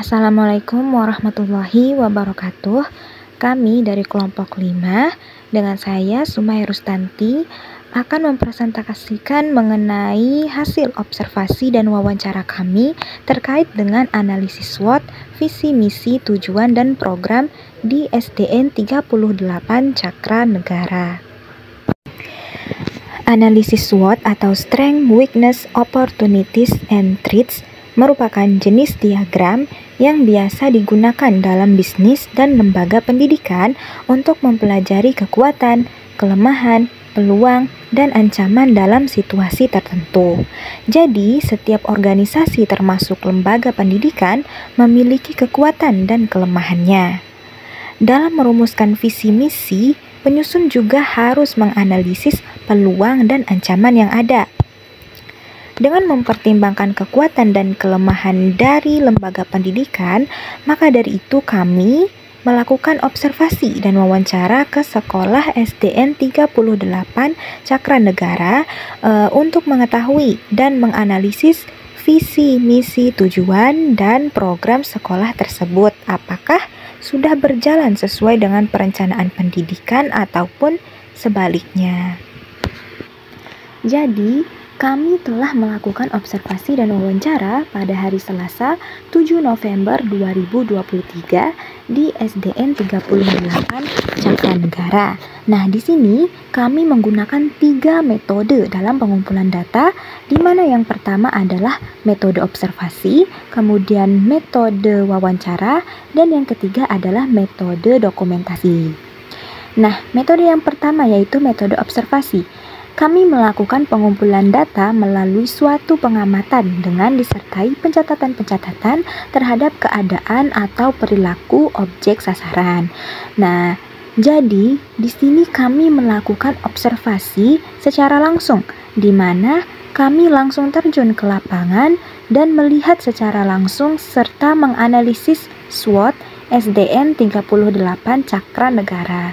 Assalamualaikum warahmatullahi wabarakatuh. Kami dari kelompok 5 dengan saya Sumai Rustanti akan mempresentasikan mengenai hasil observasi dan wawancara kami terkait dengan analisis SWOT, visi misi, tujuan dan program di SDN 38 Cakra Negara. Analisis SWOT atau Strength, Weakness, Opportunities, and Threats merupakan jenis diagram yang biasa digunakan dalam bisnis dan lembaga pendidikan untuk mempelajari kekuatan, kelemahan, peluang, dan ancaman dalam situasi tertentu. Jadi, setiap organisasi termasuk lembaga pendidikan memiliki kekuatan dan kelemahannya. Dalam merumuskan visi misi, penyusun juga harus menganalisis peluang dan ancaman yang ada. Dengan mempertimbangkan kekuatan dan kelemahan dari lembaga pendidikan, maka dari itu kami melakukan observasi dan wawancara ke sekolah SDN 38 Cakra Negara untuk mengetahui dan menganalisis visi, misi, tujuan, dan program sekolah tersebut. Apakah sudah berjalan sesuai dengan perencanaan pendidikan ataupun sebaliknya. Jadi, kami telah melakukan observasi dan wawancara pada hari Selasa 7 November 2023 di SDN 38 Cakra Negara. Nah, di sini kami menggunakan 3 metode dalam pengumpulan data, di mana yang pertama adalah metode observasi, kemudian metode wawancara, dan yang ketiga adalah metode dokumentasi. Nah, metode yang pertama yaitu metode observasi. Kami melakukan pengumpulan data melalui suatu pengamatan dengan disertai pencatatan-pencatatan terhadap keadaan atau perilaku objek sasaran. Nah, jadi di sini kami melakukan observasi secara langsung, di mana kami langsung terjun ke lapangan dan melihat secara langsung serta menganalisis SWOT SDN 38 Cakra Negara.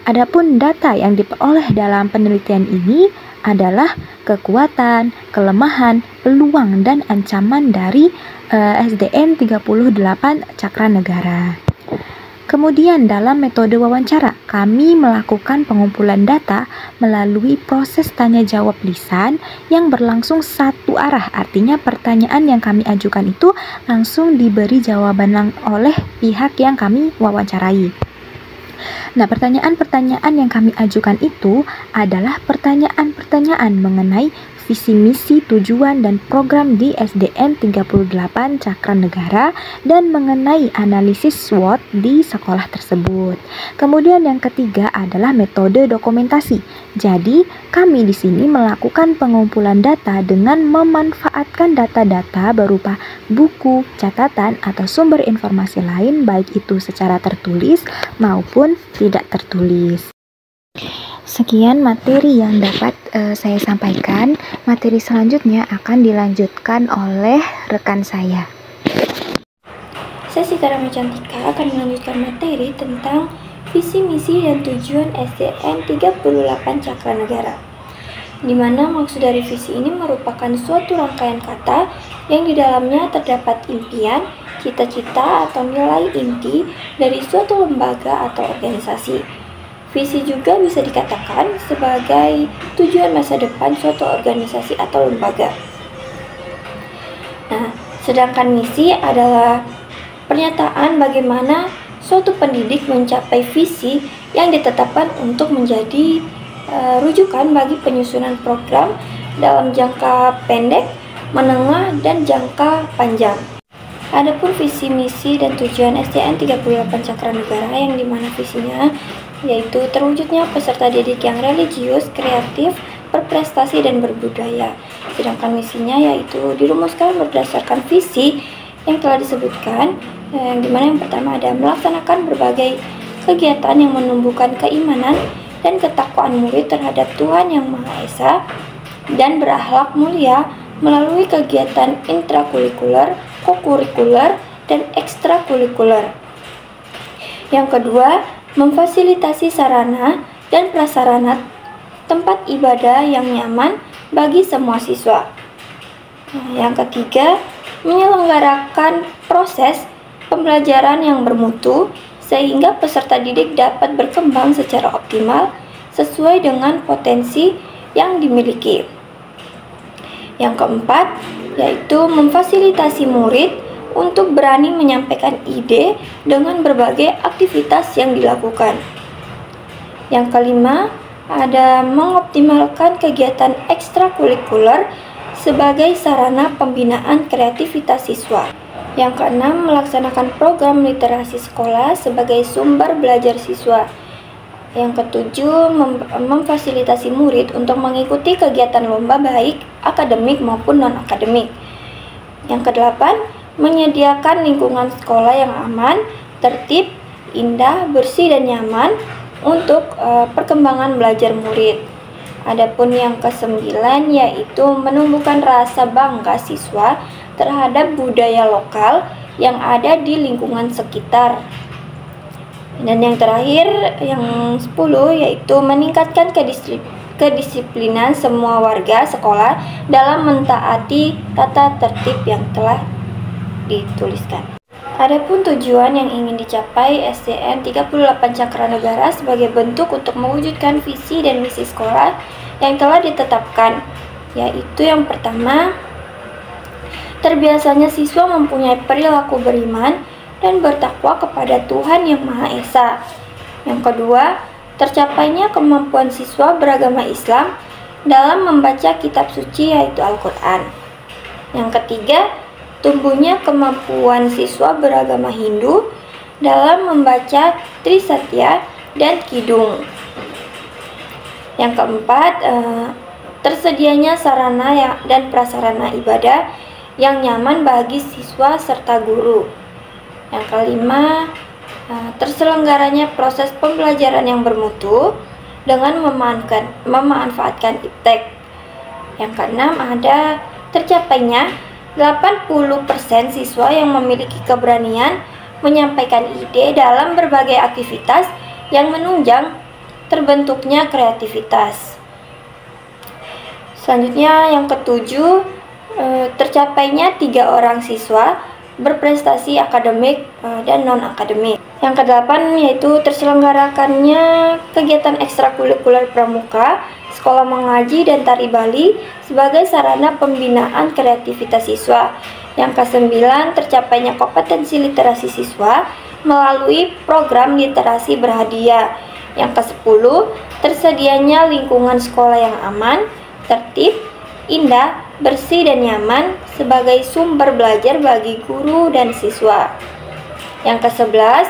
Adapun data yang diperoleh dalam penelitian ini adalah kekuatan, kelemahan, peluang, dan ancaman dari SDN 38 Cakra Negara. Kemudian dalam metode wawancara, kami melakukan pengumpulan data melalui proses tanya jawab lisan yang berlangsung satu arah. Artinya pertanyaan yang kami ajukan itu langsung diberi jawaban oleh pihak yang kami wawancarai. Nah, pertanyaan-pertanyaan yang kami ajukan itu adalah pertanyaan-pertanyaan mengenai visi misi, tujuan, dan program di SDN 38 Cakra Negara dan mengenai analisis SWOT di sekolah tersebut. Kemudian yang ketiga adalah metode dokumentasi. Jadi, kami di sini melakukan pengumpulan data dengan memanfaatkan data-data berupa buku, catatan, atau sumber informasi lain, baik itu secara tertulis maupun tidak tertulis. Sekian materi yang dapat saya sampaikan. Materi selanjutnya akan dilanjutkan oleh rekan saya. Saya Sita Rama Cantika akan melanjutkan materi tentang visi, misi, dan tujuan SDN 38 Cakra Negara. Di mana maksud dari visi ini merupakan suatu rangkaian kata yang di dalamnya terdapat impian, cita-cita, atau nilai inti dari suatu lembaga atau organisasi. Visi juga bisa dikatakan sebagai tujuan masa depan suatu organisasi atau lembaga. Nah, sedangkan misi adalah pernyataan bagaimana suatu pendidik mencapai visi yang ditetapkan untuk menjadi rujukan bagi penyusunan program dalam jangka pendek, menengah, dan jangka panjang. Adapun visi, misi, dan tujuan SDN 38 Cakra Negara yang dimana visinya yaitu terwujudnya peserta didik yang religius, kreatif, berprestasi, dan berbudaya. Sedangkan misinya yaitu dirumuskan berdasarkan visi yang telah disebutkan, yang dimana yang pertama ada melaksanakan berbagai kegiatan yang menumbuhkan keimanan dan ketakwaan murid terhadap Tuhan Yang Maha Esa dan berakhlak mulia melalui kegiatan intrakurikuler, kokurikuler, dan ekstrakurikuler. Yang kedua, memfasilitasi sarana dan prasarana tempat ibadah yang nyaman bagi semua siswa. Yang ketiga, menyelenggarakan proses pembelajaran yang bermutu sehingga peserta didik dapat berkembang secara optimal sesuai dengan potensi yang dimiliki. Yang keempat, yaitu memfasilitasi murid untuk berani menyampaikan ide dengan berbagai aktivitas yang dilakukan. Yang kelima, ada mengoptimalkan kegiatan ekstrakurikuler sebagai sarana pembinaan kreativitas siswa. Yang keenam, melaksanakan program literasi sekolah sebagai sumber belajar siswa. Yang ketujuh, memfasilitasi murid untuk mengikuti kegiatan lomba baik akademik maupun non-akademik. Yang kedelapan, menyediakan lingkungan sekolah yang aman, tertib, indah, bersih, dan nyaman untuk perkembangan belajar murid. Adapun yang kesembilan yaitu menumbuhkan rasa bangga siswa terhadap budaya lokal yang ada di lingkungan sekitar. Dan yang terakhir, yang 10 yaitu meningkatkan kedisiplinan semua warga sekolah dalam mentaati tata tertib yang telah dituliskan. Adapun tujuan yang ingin dicapai SDN 38 Cakranegara sebagai bentuk untuk mewujudkan visi dan misi sekolah yang telah ditetapkan, yaitu yang pertama, terbiasanya siswa mempunyai perilaku beriman dan bertakwa kepada Tuhan Yang Maha Esa. Yang kedua, tercapainya kemampuan siswa beragama Islam dalam membaca kitab suci yaitu Al-Quran. Yang ketiga, tumbuhnya kemampuan siswa beragama Hindu dalam membaca Trisatya dan Kidung. Yang keempat, tersedianya sarana dan prasarana ibadah yang nyaman bagi siswa serta guru. Yang kelima, terselenggaranya proses pembelajaran yang bermutu dengan memanfaatkan iptek. Yang keenam, ada tercapainya 80% siswa yang memiliki keberanian menyampaikan ide dalam berbagai aktivitas yang menunjang terbentuknya kreativitas. Selanjutnya yang ketujuh, tercapainya 3 orang siswa berprestasi akademik dan non-akademik. Yang kedelapan yaitu terselenggarakannya kegiatan ekstrakurikuler pramuka, sekolah mengaji, dan tari Bali sebagai sarana pembinaan kreativitas siswa. Yang kesembilan, tercapainya kompetensi literasi siswa melalui program literasi berhadiah. Yang kesepuluh, tersedianya lingkungan sekolah yang aman, tertib, indah, bersih, dan nyaman sebagai sumber belajar bagi guru dan siswa. Yang ke-11,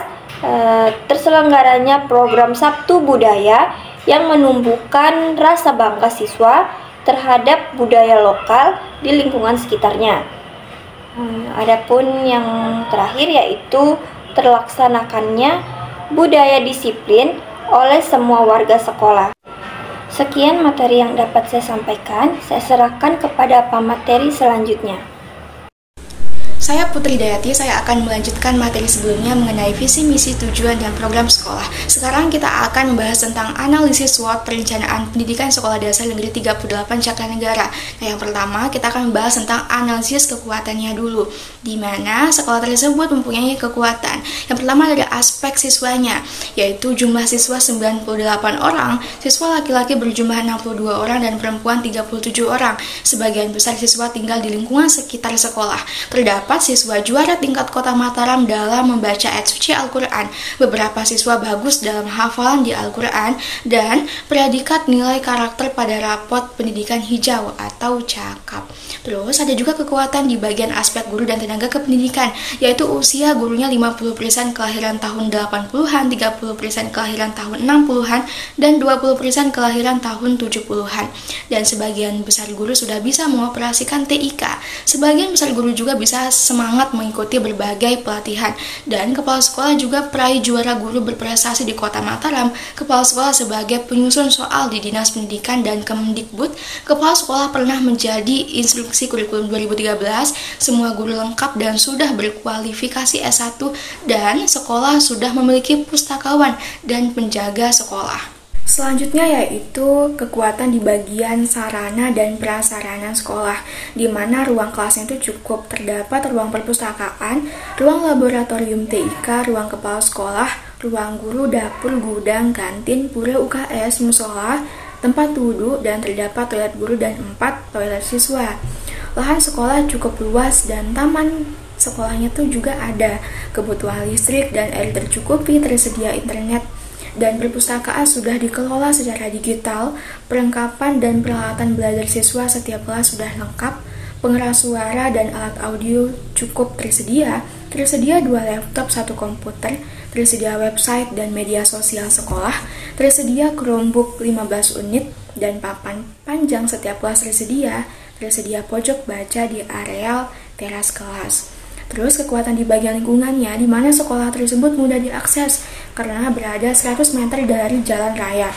terselenggaranya program Sabtu Budaya yang menumbuhkan rasa bangga siswa terhadap budaya lokal di lingkungan sekitarnya. Adapun yang terakhir yaitu terlaksanakannya budaya disiplin oleh semua warga sekolah. Sekian materi yang dapat saya sampaikan, saya serahkan kepada pemateri selanjutnya. Saya Putri Dayati, saya akan melanjutkan materi sebelumnya mengenai visi, misi, tujuan, dan program sekolah. Sekarang kita akan membahas tentang analisis SWOT perencanaan pendidikan sekolah dasar negeri 38 Cakranegara. Nah, yang pertama kita akan membahas tentang analisis kekuatannya dulu, di mana sekolah tersebut mempunyai kekuatan. Yang pertama dari aspek siswanya, yaitu jumlah siswa 98 orang, siswa laki-laki berjumlah 62 orang dan perempuan 37 orang. Sebagian besar siswa tinggal di lingkungan sekitar sekolah. Terdapat siswa juara tingkat kota Mataram dalam membaca ayat suci Al-Quran. Beberapa siswa bagus dalam hafalan di Al-Quran dan predikat nilai karakter pada rapot pendidikan hijau atau cakap. Terus ada juga kekuatan di bagian aspek guru dan tenaga tenaga kependidikan, yaitu usia gurunya 50% kelahiran tahun 80-an, 30% kelahiran tahun 60-an, dan 20% kelahiran tahun 70-an. Dan sebagian besar guru sudah bisa mengoperasikan TIK. Sebagian besar guru juga bisa semangat mengikuti berbagai pelatihan. Dan kepala sekolah juga peraih juara guru berprestasi di Kota Mataram. Kepala sekolah sebagai penyusun soal di Dinas Pendidikan dan Kemendikbud. Kepala sekolah pernah menjadi instruksi kurikulum 2013, semua guru lengkap dan sudah berkualifikasi S1, dan sekolah sudah memiliki pustakawan dan penjaga sekolah. Selanjutnya yaitu kekuatan di bagian sarana dan prasarana sekolah, di mana ruang kelasnya itu cukup, terdapat ruang perpustakaan, ruang laboratorium TIK, ruang kepala sekolah, ruang guru, dapur, gudang, kantin, pura UKS, musola, tempat duduk, dan terdapat toilet guru dan 4 toilet siswa. Lahan sekolah cukup luas dan taman sekolahnya tuh juga ada. Kebutuhan listrik dan air tercukupi, tersedia internet, dan perpustakaan sudah dikelola secara digital. Perlengkapan dan peralatan belajar siswa setiap kelas sudah lengkap. Pengeras suara dan alat audio cukup tersedia. Tersedia 2 laptop, 1 komputer, tersedia website dan media sosial sekolah, tersedia Chromebook 15 unit, dan papan panjang setiap kelas tersedia pojok baca di areal teras kelas. Terus kekuatan di bagian lingkungannya, di mana sekolah tersebut mudah diakses karena berada 100 meter dari jalan raya.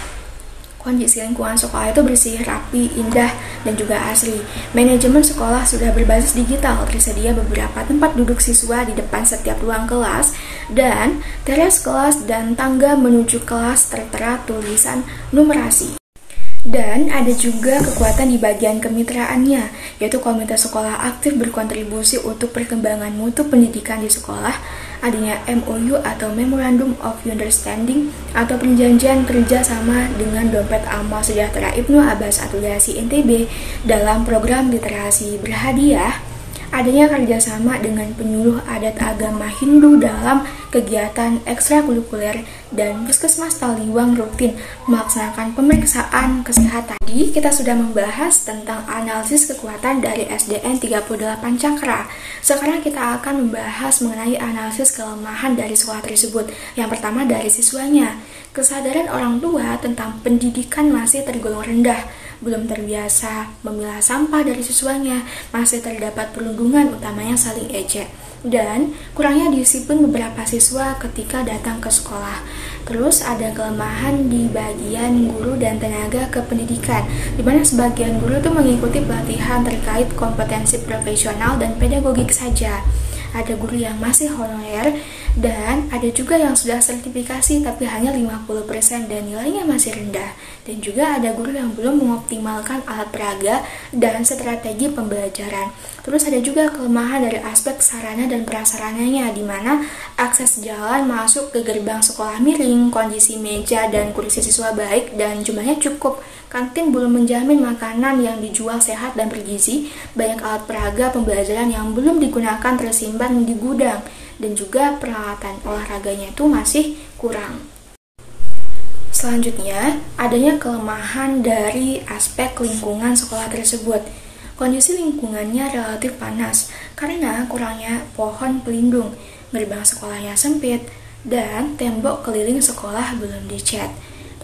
Kondisi lingkungan sekolah itu bersih, rapi, indah, dan juga asri. Manajemen sekolah sudah berbasis digital, tersedia beberapa tempat duduk siswa di depan setiap ruang kelas, dan teras kelas dan tangga menuju kelas tertera tulisan numerasi. Dan ada juga kekuatan di bagian kemitraannya, yaitu komite sekolah aktif berkontribusi untuk perkembangan mutu pendidikan di sekolah, adanya MOU atau Memorandum of Understanding atau perjanjian kerjasama dengan Dompet Amal Sejahtera Ibnu Abbas Atulasi NTB dalam program literasi berhadiah, adanya kerjasama dengan penyuluh adat agama Hindu dalam kegiatan ekstrakurikuler, dan Puskesmas Taliwang rutin melaksanakan pemeriksaan kesehatan. Tadi kita sudah membahas tentang analisis kekuatan dari SDN 38 Cakra. Sekarang kita akan membahas mengenai analisis kelemahan dari sekolah tersebut. Yang pertama dari siswanya. Kesadaran orang tua tentang pendidikan masih tergolong rendah. Belum terbiasa memilah sampah dari siswanya, masih terdapat perundungan utamanya saling ejek, dan kurangnya disiplin beberapa siswa ketika datang ke sekolah. Terus ada kelemahan di bagian guru dan tenaga kependidikan, di mana sebagian guru itu mengikuti pelatihan terkait kompetensi profesional dan pedagogik saja. Ada guru yang masih honorer, dan ada juga yang sudah sertifikasi tapi hanya 50% dan nilainya masih rendah. Dan juga ada guru yang belum mengoptimalkan alat peraga dan strategi pembelajaran. Terus ada juga kelemahan dari aspek sarana dan prasarananya, di mana akses jalan masuk ke gerbang sekolah miring, kondisi meja dan kursi siswa baik dan jumlahnya cukup. Kantin belum menjamin makanan yang dijual sehat dan bergizi, banyak alat peraga pembelajaran yang belum digunakan tersimpan di gudang, dan juga peralatan olahraganya itu masih kurang. Selanjutnya, adanya kelemahan dari aspek lingkungan sekolah tersebut. Kondisi lingkungannya relatif panas karena kurangnya pohon pelindung, gerbang sekolahnya sempit, dan tembok keliling sekolah belum dicat.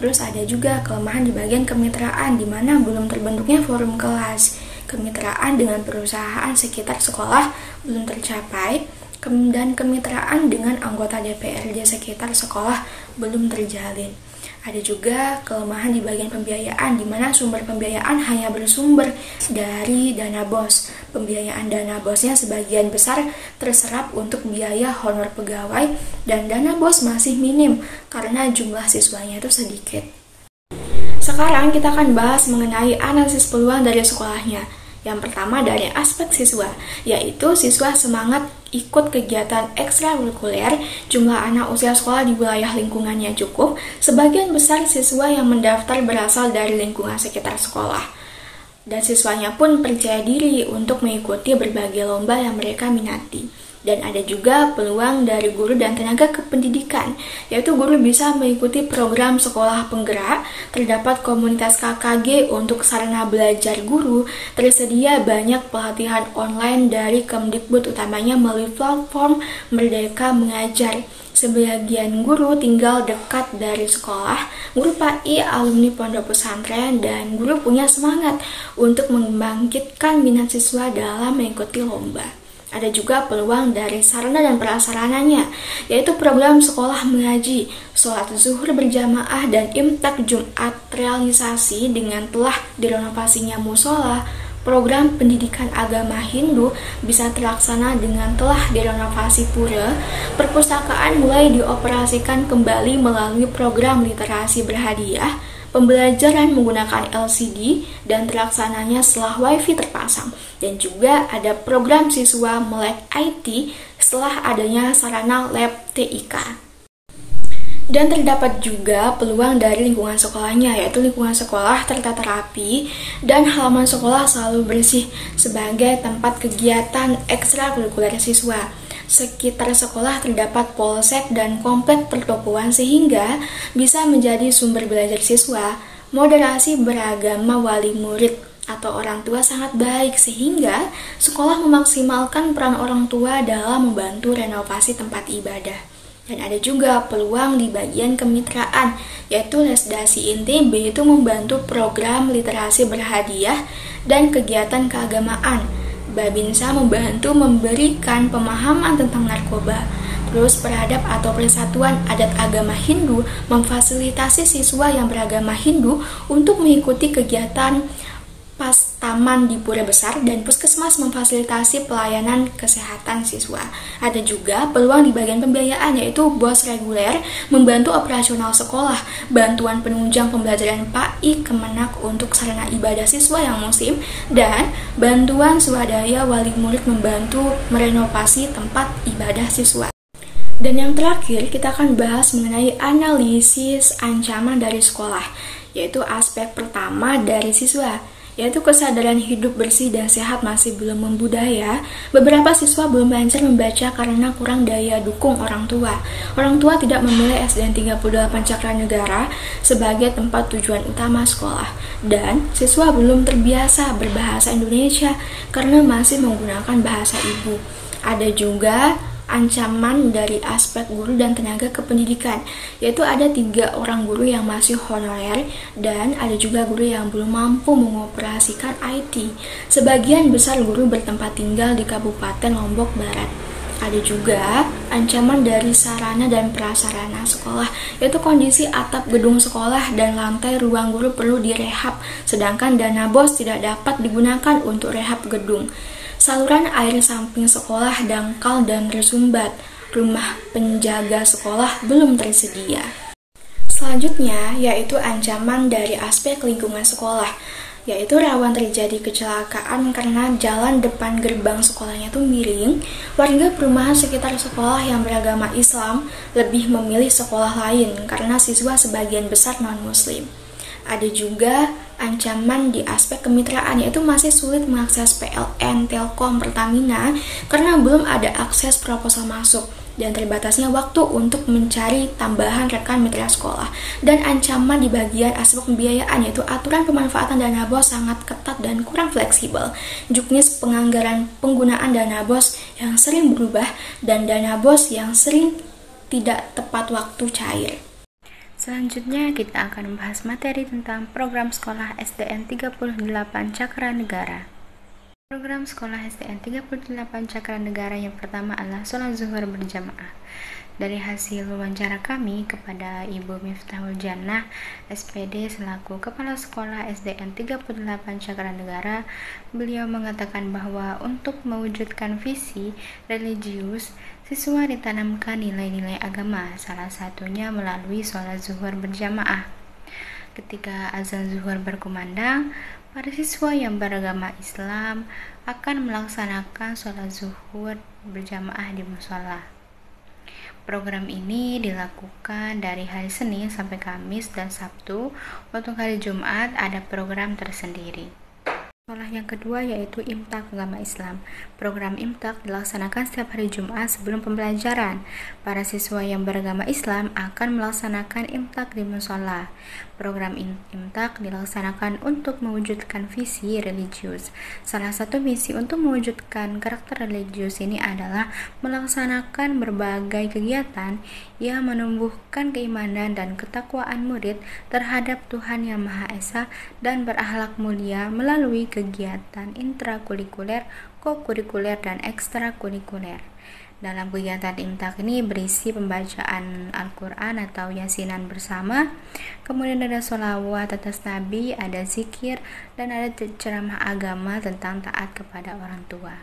Terus ada juga kelemahan di bagian kemitraan, di mana belum terbentuknya forum kelas. Kemitraan dengan perusahaan sekitar sekolah belum tercapai, dan kemitraan dengan anggota DPRD sekitar sekolah belum terjalin. Ada juga kelemahan di bagian pembiayaan, di mana sumber pembiayaan hanya bersumber dari dana BOS. Pembiayaan dana BOS-nya sebagian besar terserap untuk biaya honor pegawai, dan dana BOS masih minim karena jumlah siswanya itu sedikit. Sekarang kita akan bahas mengenai analisis peluang dari sekolahnya. Yang pertama dari aspek siswa, yaitu siswa semangat ikut kegiatan ekstrakurikuler, jumlah anak usia sekolah di wilayah lingkungannya cukup, sebagian besar siswa yang mendaftar berasal dari lingkungan sekitar sekolah. Dan siswanya pun percaya diri untuk mengikuti berbagai lomba yang mereka minati. Dan ada juga peluang dari guru dan tenaga kependidikan, yaitu guru bisa mengikuti program sekolah penggerak, terdapat komunitas KKG untuk sarana belajar guru, tersedia banyak pelatihan online dari Kemdikbud utamanya melalui platform Merdeka Mengajar. Sebagian guru tinggal dekat dari sekolah, guru PAI, alumni pondok pesantren, dan guru punya semangat untuk membangkitkan minat siswa dalam mengikuti lomba. Ada juga peluang dari sarana dan prasarananya, yaitu program sekolah mengaji, sholat zuhur berjamaah, dan imtak Jumat realisasi dengan telah direnovasinya musola. Program pendidikan agama Hindu bisa terlaksana dengan telah direnovasi pura. Perpustakaan mulai dioperasikan kembali melalui program literasi berhadiah. Pembelajaran menggunakan LCD dan terlaksananya setelah WiFi terpasang, dan juga ada program siswa melek IT setelah adanya sarana lab TIK. Dan terdapat juga peluang dari lingkungan sekolahnya, yaitu lingkungan sekolah tertata rapi dan halaman sekolah selalu bersih sebagai tempat kegiatan ekstrakurikuler siswa. Sekitar sekolah terdapat polsek dan komplek pertokoan sehingga bisa menjadi sumber belajar siswa. Moderasi beragama wali murid atau orang tua sangat baik sehingga sekolah memaksimalkan peran orang tua dalam membantu renovasi tempat ibadah. Dan ada juga peluang di bagian kemitraan, yaitu Lesdasi INTB itu membantu program literasi berhadiah dan kegiatan keagamaan. Babinsa membantu memberikan pemahaman tentang narkoba. Terus Peradab atau Persatuan Adat Agama Hindu memfasilitasi siswa yang beragama Hindu untuk mengikuti kegiatan Pastaman di Pura Besar, dan Puskesmas memfasilitasi pelayanan kesehatan siswa. Ada juga peluang di bagian pembiayaan, yaitu BOS reguler membantu operasional sekolah, bantuan penunjang pembelajaran PAI Kemenak untuk sarana ibadah siswa yang musim, dan bantuan swadaya wali murid membantu merenovasi tempat ibadah siswa. Dan yang terakhir, kita akan bahas mengenai analisis ancaman dari sekolah, yaitu aspek pertama dari siswa, yaitu kesadaran hidup bersih dan sehat masih belum membudaya. Beberapa siswa belum belajar membaca karena kurang daya dukung orang tua. Orang tua tidak memilih SDN 38 Cakranegara sebagai tempat tujuan utama sekolah. Dan siswa belum terbiasa berbahasa Indonesia karena masih menggunakan bahasa ibu. Ada juga ancaman dari aspek guru dan tenaga kependidikan, yaitu ada 3 orang guru yang masih honorer dan ada juga guru yang belum mampu mengoperasikan IT. Sebagian besar guru bertempat tinggal di Kabupaten Lombok Barat. Ada juga ancaman dari sarana dan prasarana sekolah, yaitu kondisi atap gedung sekolah dan lantai ruang guru perlu direhab, sedangkan dana BOS tidak dapat digunakan untuk rehab gedung. Saluran air samping sekolah dangkal dan tersumbat. Rumah penjaga sekolah belum tersedia. Selanjutnya, yaitu ancaman dari aspek lingkungan sekolah, yaitu rawan terjadi kecelakaan karena jalan depan gerbang sekolahnya itu miring. Warga perumahan sekitar sekolah yang beragama Islam lebih memilih sekolah lain karena siswa sebagian besar non-muslim. Ada juga ancaman di aspek kemitraan, yaitu masih sulit mengakses PLN, Telkom, Pertamina karena belum ada akses proposal masuk dan terbatasnya waktu untuk mencari tambahan rekan mitra sekolah. Dan ancaman di bagian aspek pembiayaan, yaitu aturan pemanfaatan dana BOS sangat ketat dan kurang fleksibel. Juknis penganggaran penggunaan dana BOS yang sering berubah dan dana BOS yang sering tidak tepat waktu cair. Selanjutnya kita akan membahas materi tentang program sekolah SDN 38 Cakranegara. Program sekolah SDN 38 Cakranegara yang pertama adalah sholat zuhur berjamaah. Dari hasil wawancara kami kepada Ibu Miftahul Jannah, SPD selaku Kepala Sekolah SDN 38 Cakranegara, beliau mengatakan bahwa untuk mewujudkan visi religius, siswa ditanamkan nilai-nilai agama, salah satunya melalui sholat zuhur berjamaah. Ketika azan zuhur berkumandang, para siswa yang beragama Islam akan melaksanakan sholat zuhur berjamaah di musola. Program ini dilakukan dari hari Senin sampai Kamis dan Sabtu. Untuk hari Jumat ada program tersendiri. Sekolah yang kedua yaitu Imtak Agama Islam. Program Imtak dilaksanakan setiap hari Jumat sebelum pembelajaran. Para siswa yang beragama Islam akan melaksanakan Imtak di musola. Program Imtak dilaksanakan untuk mewujudkan visi religius. Salah satu misi untuk mewujudkan karakter religius ini adalah melaksanakan berbagai kegiatan yang menumbuhkan keimanan dan ketakwaan murid terhadap Tuhan Yang Maha Esa dan berakhlak mulia melalui kegiatan intrakurikuler, kokurikuler, dan ekstrakurikuler. Dalam kegiatan Imtak ini berisi pembacaan Al-Quran atau yasinan bersama, kemudian ada sholawat atas Nabi, ada zikir, dan ada ceramah agama tentang taat kepada orang tua.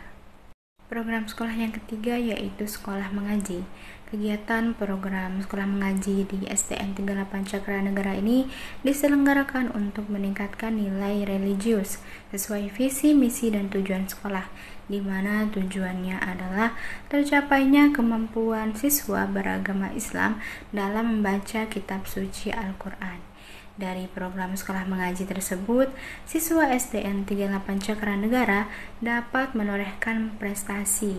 Program sekolah yang ketiga yaitu sekolah mengaji. Kegiatan program sekolah mengaji di SDN 38 Cakranegara ini diselenggarakan untuk meningkatkan nilai religius sesuai visi, misi, dan tujuan sekolah, di mana tujuannya adalah tercapainya kemampuan siswa beragama Islam dalam membaca kitab suci Al-Quran. Dari program sekolah mengaji tersebut, siswa SDN 38 Cakranegara dapat menorehkan prestasi,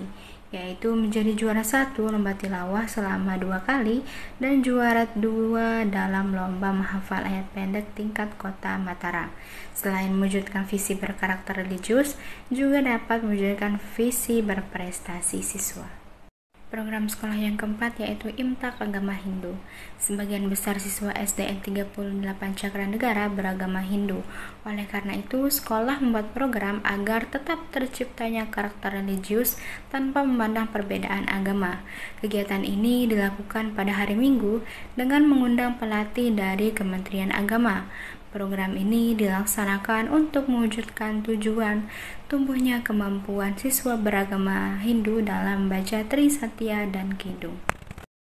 yaitu menjadi juara 1 lomba tilawah selama 2 kali dan juara 2 dalam lomba menghafal ayat pendek tingkat kota Mataram. Selain mewujudkan visi berkarakter religius, juga dapat mewujudkan visi berprestasi siswa. Program sekolah yang keempat yaitu Imtak Agama Hindu. Sebagian besar siswa SDN 38 Cakranegara beragama Hindu. Oleh karena itu, sekolah membuat program agar tetap terciptanya karakter religius tanpa memandang perbedaan agama. Kegiatan ini dilakukan pada hari Minggu dengan mengundang pelatih dari Kementerian Agama. Program ini dilaksanakan untuk mewujudkan tujuan tumbuhnya kemampuan siswa beragama Hindu dalam membaca Trisatya dan Kidung.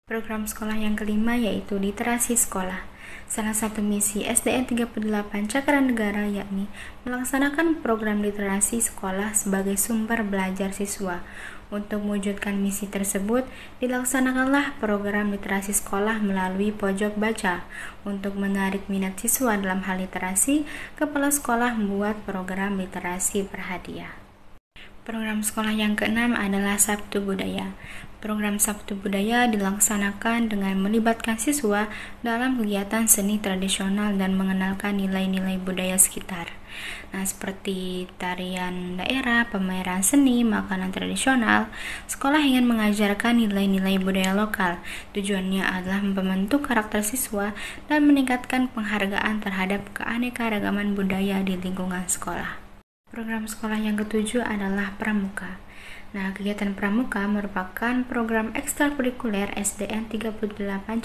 Program sekolah yang kelima yaitu literasi sekolah. Salah satu misi SDN 38 Cakranegara yakni melaksanakan program literasi sekolah sebagai sumber belajar siswa. Untuk mewujudkan misi tersebut, dilaksanakanlah program literasi sekolah melalui pojok baca. Untuk menarik minat siswa dalam hal literasi, kepala sekolah membuat program literasi berhadiah. Program sekolah yang keenam adalah Sabtu Budaya. Program Sabtu Budaya dilaksanakan dengan melibatkan siswa dalam kegiatan seni tradisional dan mengenalkan nilai-nilai budaya sekitar. Nah, seperti tarian daerah, pameran seni, makanan tradisional, sekolah ingin mengajarkan nilai-nilai budaya lokal. Tujuannya adalah membentuk karakter siswa dan meningkatkan penghargaan terhadap keanekaragaman budaya di lingkungan sekolah. Program sekolah yang ketujuh adalah Pramuka. Nah, kegiatan Pramuka merupakan program ekstrakurikuler SDN 38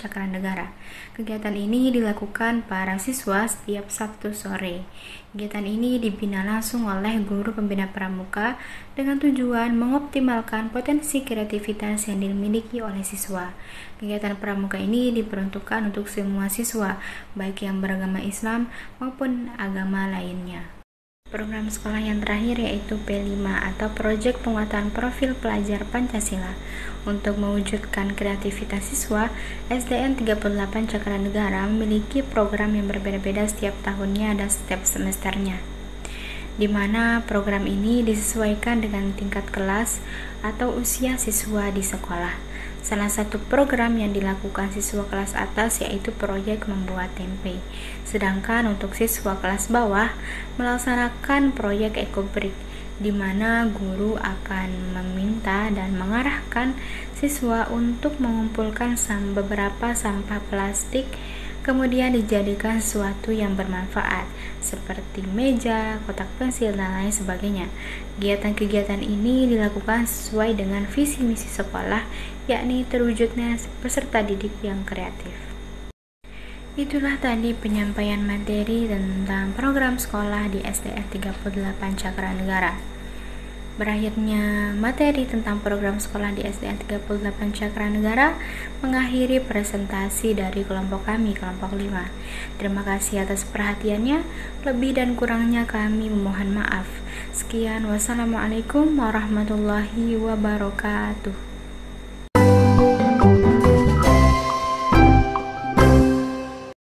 Cakranegara. Kegiatan ini dilakukan para siswa setiap Sabtu sore. Kegiatan ini dibina langsung oleh guru pembina Pramuka dengan tujuan mengoptimalkan potensi kreativitas yang dimiliki oleh siswa. Kegiatan Pramuka ini diperuntukkan untuk semua siswa, baik yang beragama Islam maupun agama lainnya. Program sekolah yang terakhir yaitu P5 atau Proyek Penguatan Profil Pelajar Pancasila. Untuk mewujudkan kreativitas siswa, SDN 38 Cakranegara memiliki program yang berbeda-beda setiap tahunnya dan setiap semesternya, di mana program ini disesuaikan dengan tingkat kelas atau usia siswa di sekolah. Salah satu program yang dilakukan siswa kelas atas yaitu proyek membuat tempe. Sedangkan untuk siswa kelas bawah melaksanakan proyek ekobrik, di mana guru akan meminta dan mengarahkan siswa untuk mengumpulkan beberapa sampah plastik, kemudian dijadikan sesuatu yang bermanfaat seperti meja, kotak pensil, dan lain sebagainya. Kegiatan-kegiatan ini dilakukan sesuai dengan visi misi sekolah, yakni terwujudnya peserta didik yang kreatif. Itulah tadi penyampaian materi tentang program sekolah di SDN 38 Cakranegara. Berakhirnya materi tentang program sekolah di SDN 38 Cakranegara mengakhiri presentasi dari kelompok kami, kelompok 5. Terima kasih atas perhatiannya. Lebih dan kurangnya kami memohon maaf. Sekian, wassalamualaikum warahmatullahi wabarakatuh.